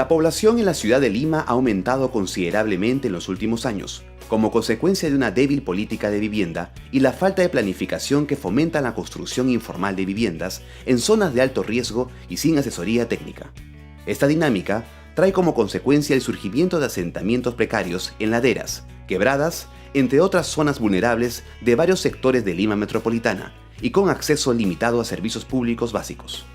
La población en la ciudad de Lima ha aumentado considerablemente en los últimos años, como consecuencia de una débil política de vivienda y la falta de planificación que fomenta la construcción informal de viviendas en zonas de alto riesgo y sin asesoría técnica. Esta dinámica trae como consecuencia el surgimiento de asentamientos precarios en laderas, quebradas, entre otras zonas vulnerables de varios sectores de Lima metropolitana y con acceso limitado a servicios públicos básicos.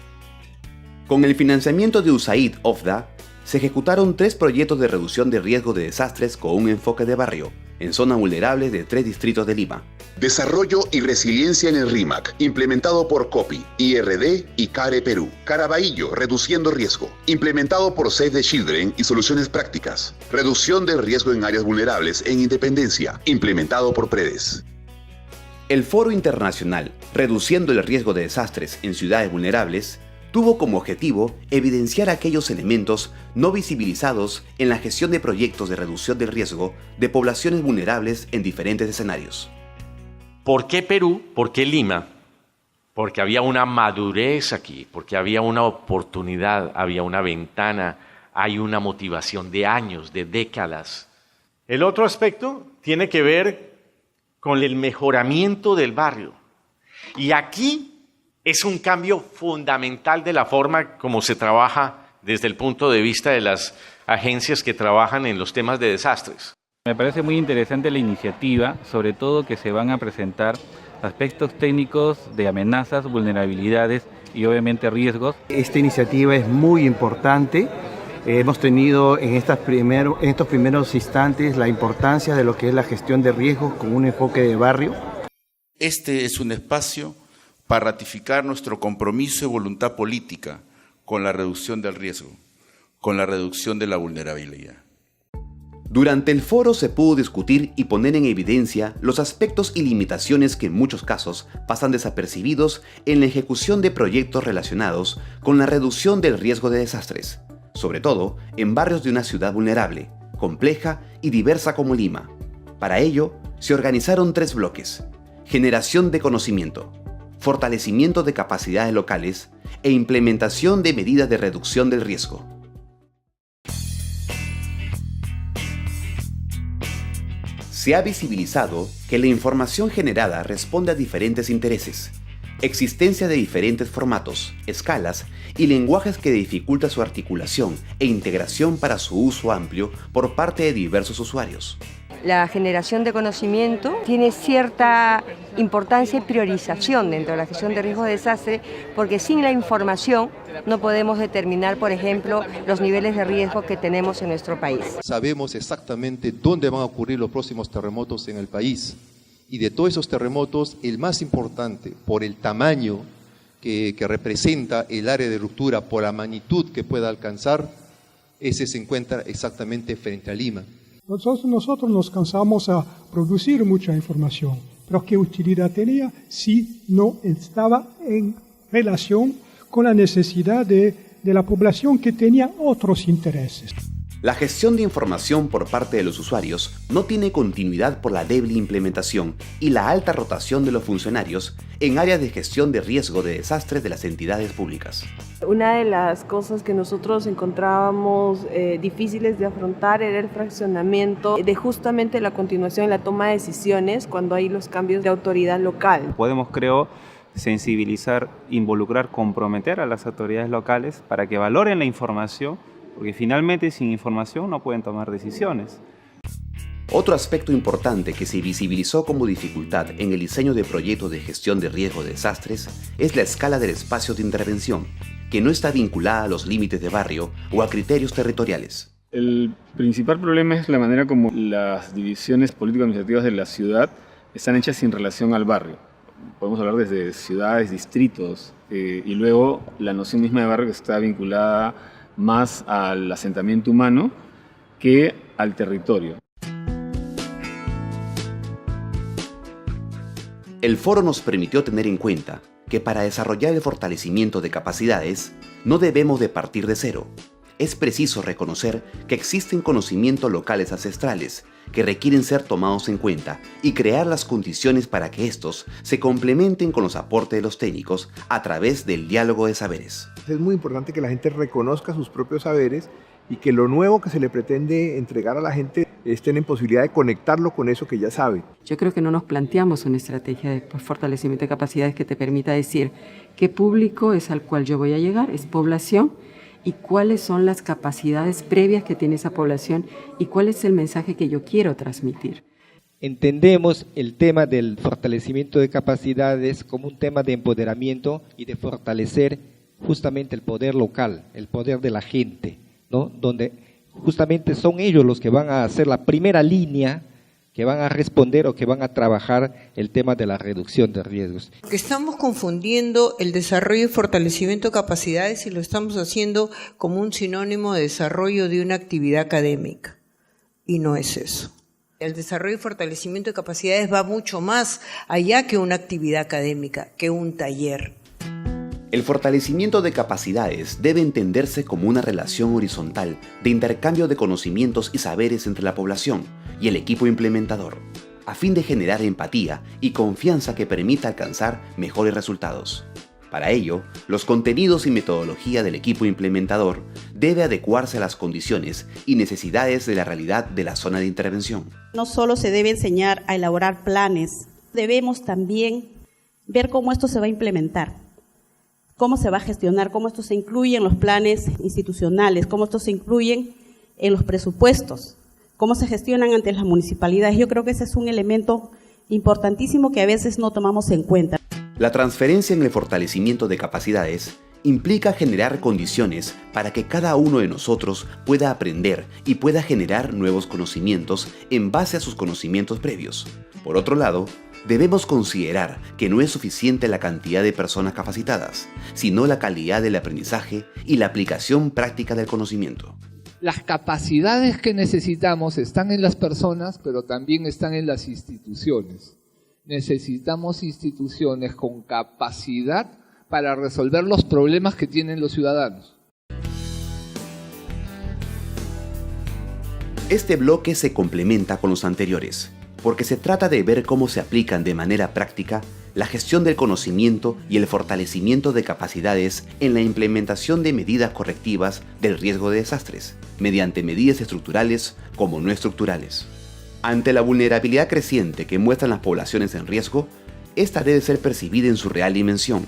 Con el financiamiento de USAID OFDA, se ejecutaron 3 proyectos de reducción de riesgo de desastres con un enfoque de barrio, en zonas vulnerables de 3 distritos de Lima. Desarrollo y resiliencia en el RIMAC, implementado por COPI, IRD y CARE Perú. Caraballo, reduciendo riesgo, implementado por Save the Children y Soluciones Prácticas. Reducción del riesgo en áreas vulnerables en Independencia, implementado por PREDES. El Foro Internacional Reduciendo el Riesgo de Desastres en Ciudades Vulnerables tuvo como objetivo evidenciar aquellos elementos no visibilizados en la gestión de proyectos de reducción del riesgo de poblaciones vulnerables en diferentes escenarios. ¿Por qué Perú? ¿Por qué Lima? Porque había una madurez aquí, porque había una oportunidad, había una ventana, hay una motivación de años, de décadas. El otro aspecto tiene que ver con el mejoramiento del barrio. Y aquí es un cambio fundamental de la forma como se trabaja desde el punto de vista de las agencias que trabajan en los temas de desastres. Me parece muy interesante la iniciativa, sobre todo que se van a presentar aspectos técnicos de amenazas, vulnerabilidades y obviamente riesgos. Esta iniciativa es muy importante. Hemos tenido en estos primeros instantes la importancia de lo que es la gestión de riesgos con un enfoque de barrio. Este es un espacio para ratificar nuestro compromiso y voluntad política con la reducción del riesgo, con la reducción de la vulnerabilidad. Durante el foro se pudo discutir y poner en evidencia los aspectos y limitaciones que en muchos casos pasan desapercibidos en la ejecución de proyectos relacionados con la reducción del riesgo de desastres, sobre todo en barrios de una ciudad vulnerable, compleja y diversa como Lima. Para ello, se organizaron 3 bloques: generación de conocimiento, fortalecimiento de capacidades locales e implementación de medidas de reducción del riesgo. Se ha visibilizado que la información generada responde a diferentes intereses, existencia de diferentes formatos, escalas y lenguajes que dificulta su articulación e integración para su uso amplio por parte de diversos usuarios. La generación de conocimiento tiene cierta importancia y priorización dentro de la gestión de riesgo de desastre, porque sin la información no podemos determinar, por ejemplo, los niveles de riesgo que tenemos en nuestro país. Sabemos exactamente dónde van a ocurrir los próximos terremotos en el país, y de todos esos terremotos, el más importante, por el tamaño que representa el área de ruptura, por la magnitud que pueda alcanzar, ese se encuentra exactamente frente a Lima. Nosotros nos cansamos a producir mucha información, pero ¿qué utilidad tenía si no estaba en relación con la necesidad de la población que tenía otros intereses? La gestión de información por parte de los usuarios no tiene continuidad por la débil implementación y la alta rotación de los funcionarios en áreas de gestión de riesgo de desastres de las entidades públicas. Una de las cosas que nosotros encontrábamos difíciles de afrontar era el fraccionamiento de justamente la continuación y la toma de decisiones cuando hay los cambios de autoridad local. Podemos, creo, sensibilizar, involucrar, comprometer a las autoridades locales para que valoren la información, porque finalmente sin información no pueden tomar decisiones. Otro aspecto importante que se visibilizó como dificultad en el diseño de proyectos de gestión de riesgo de desastres es la escala del espacio de intervención, que no está vinculada a los límites de barrio o a criterios territoriales. El principal problema es la manera como las divisiones político-administrativas de la ciudad están hechas sin relación al barrio. Podemos hablar desde ciudades, distritos, y luego la noción misma de barrio que está vinculada más al asentamiento humano que al territorio. El foro nos permitió tener en cuenta que para desarrollar el fortalecimiento de capacidades no debemos de partir de cero. Es preciso reconocer que existen conocimientos locales ancestrales que requieren ser tomados en cuenta y crear las condiciones para que estos se complementen con los aportes de los técnicos a través del diálogo de saberes. Es muy importante que la gente reconozca sus propios saberes y que lo nuevo que se le pretende entregar a la gente es tener posibilidad de conectarlo con eso que ya sabe. Yo creo que no nos planteamos una estrategia de fortalecimiento de capacidades que te permita decir qué público es al cual yo voy a llegar, es población, y cuáles son las capacidades previas que tiene esa población y cuál es el mensaje que yo quiero transmitir. Entendemos el tema del fortalecimiento de capacidades como un tema de empoderamiento y de fortalecer justamente el poder local, el poder de la gente, ¿no? Donde justamente son ellos los que van a hacer la primera línea, que van a responder o que van a trabajar el tema de la reducción de riesgos. Que estamos confundiendo el desarrollo y fortalecimiento de capacidades y lo estamos haciendo como un sinónimo de desarrollo de una actividad académica. Y no es eso. El desarrollo y fortalecimiento de capacidades va mucho más allá que una actividad académica, que un taller. El fortalecimiento de capacidades debe entenderse como una relación horizontal de intercambio de conocimientos y saberes entre la población y el equipo implementador, a fin de generar empatía y confianza que permita alcanzar mejores resultados. Para ello, los contenidos y metodología del equipo implementador debe adecuarse a las condiciones y necesidades de la realidad de la zona de intervención. No solo se debe enseñar a elaborar planes, debemos también ver cómo esto se va a implementar, cómo se va a gestionar, cómo esto se incluye en los planes institucionales, cómo esto se incluye en los presupuestos, cómo se gestionan ante las municipalidades. Yo creo que ese es un elemento importantísimo que a veces no tomamos en cuenta. La transferencia en el fortalecimiento de capacidades implica generar condiciones para que cada uno de nosotros pueda aprender y pueda generar nuevos conocimientos en base a sus conocimientos previos. Por otro lado, debemos considerar que no es suficiente la cantidad de personas capacitadas, sino la calidad del aprendizaje y la aplicación práctica del conocimiento. Las capacidades que necesitamos están en las personas, pero también están en las instituciones. Necesitamos instituciones con capacidad para resolver los problemas que tienen los ciudadanos. Este bloque se complementa con los anteriores, porque se trata de ver cómo se aplican de manera práctica la gestión del conocimiento y el fortalecimiento de capacidades en la implementación de medidas correctivas del riesgo de desastres, mediante medidas estructurales como no estructurales. Ante la vulnerabilidad creciente que muestran las poblaciones en riesgo, esta debe ser percibida en su real dimensión,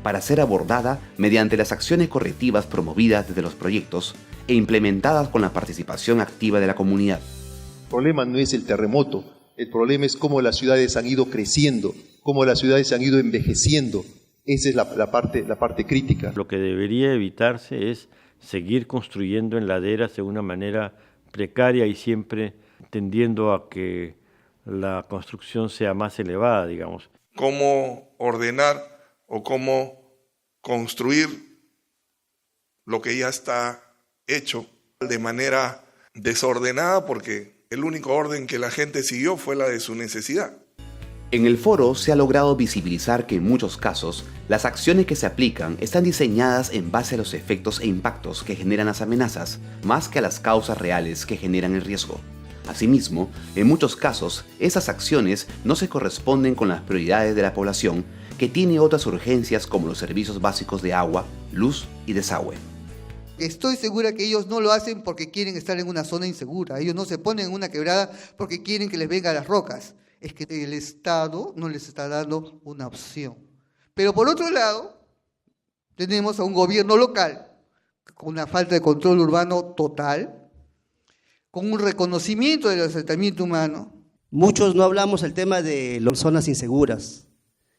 para ser abordada mediante las acciones correctivas promovidas desde los proyectos e implementadas con la participación activa de la comunidad. El problema no es el terremoto, el problema es cómo las ciudades han ido creciendo, cómo las ciudades han ido envejeciendo. Esa es la parte crítica. Lo que debería evitarse es seguir construyendo en laderas de una manera precaria y siempre tendiendo a que la construcción sea más elevada, digamos. Cómo ordenar o cómo construir lo que ya está hecho de manera desordenada, porque el único orden que la gente siguió fue la de su necesidad. En el foro se ha logrado visibilizar que en muchos casos las acciones que se aplican están diseñadas en base a los efectos e impactos que generan las amenazas, más que a las causas reales que generan el riesgo. Asimismo, en muchos casos, esas acciones no se corresponden con las prioridades de la población, que tiene otras urgencias como los servicios básicos de agua, luz y desagüe. Estoy segura que ellos no lo hacen porque quieren estar en una zona insegura. Ellos no se ponen en una quebrada porque quieren que les vengan las rocas. Es que el Estado no les está dando una opción. Pero por otro lado, tenemos a un gobierno local con una falta de control urbano total, con un reconocimiento del asentamiento humano. Muchos no hablamos el tema de las zonas inseguras,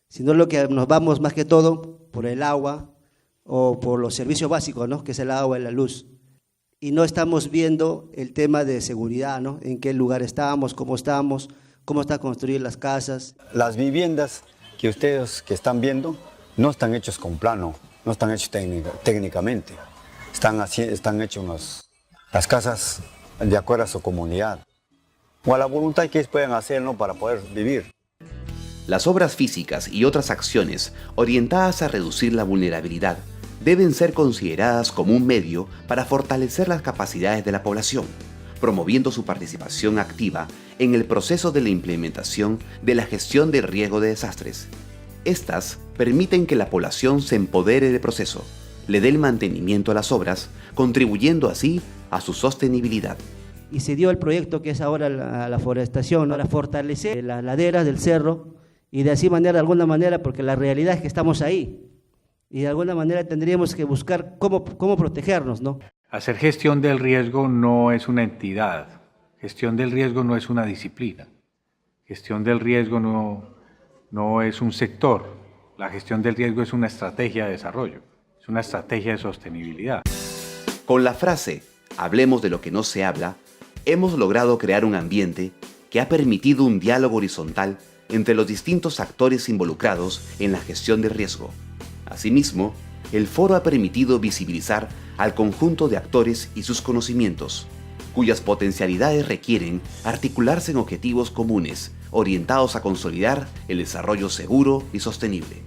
sino lo que nos vamos más que todo por el agua o por los servicios básicos, ¿no? Que es el agua y la luz. Y no estamos viendo el tema de seguridad, ¿no? En qué lugar estamos, cómo están construidas las casas. Las viviendas que ustedes que están viendo no están hechas con plano, no están hechas técnicamente. Están hechas las casas de acuerdo a su comunidad o a la voluntad que ellos pueden hacer, ¿no? Para poder vivir. Las obras físicas y otras acciones orientadas a reducir la vulnerabilidad deben ser consideradas como un medio para fortalecer las capacidades de la población, promoviendo su participación activa en el proceso de la implementación de la gestión del riesgo de desastres. Estas permiten que la población se empodere del proceso, le dé el mantenimiento a las obras, contribuyendo así a su sostenibilidad. Y se dio el proyecto que es ahora la forestación, para fortalecer las laderas del cerro y de así manera, de alguna manera, porque la realidad es que estamos ahí y de alguna manera tendríamos que buscar cómo protegernos, ¿no? Hacer gestión del riesgo no es una entidad, gestión del riesgo no es una disciplina, gestión del riesgo no es un sector, la gestión del riesgo es una estrategia de desarrollo, es una estrategia de sostenibilidad. Con la frase "hablemos de lo que no se habla", hemos logrado crear un ambiente que ha permitido un diálogo horizontal entre los distintos actores involucrados en la gestión del riesgo. Asimismo, el foro ha permitido visibilizar al conjunto de actores y sus conocimientos, cuyas potencialidades requieren articularse en objetivos comunes orientados a consolidar el desarrollo seguro y sostenible.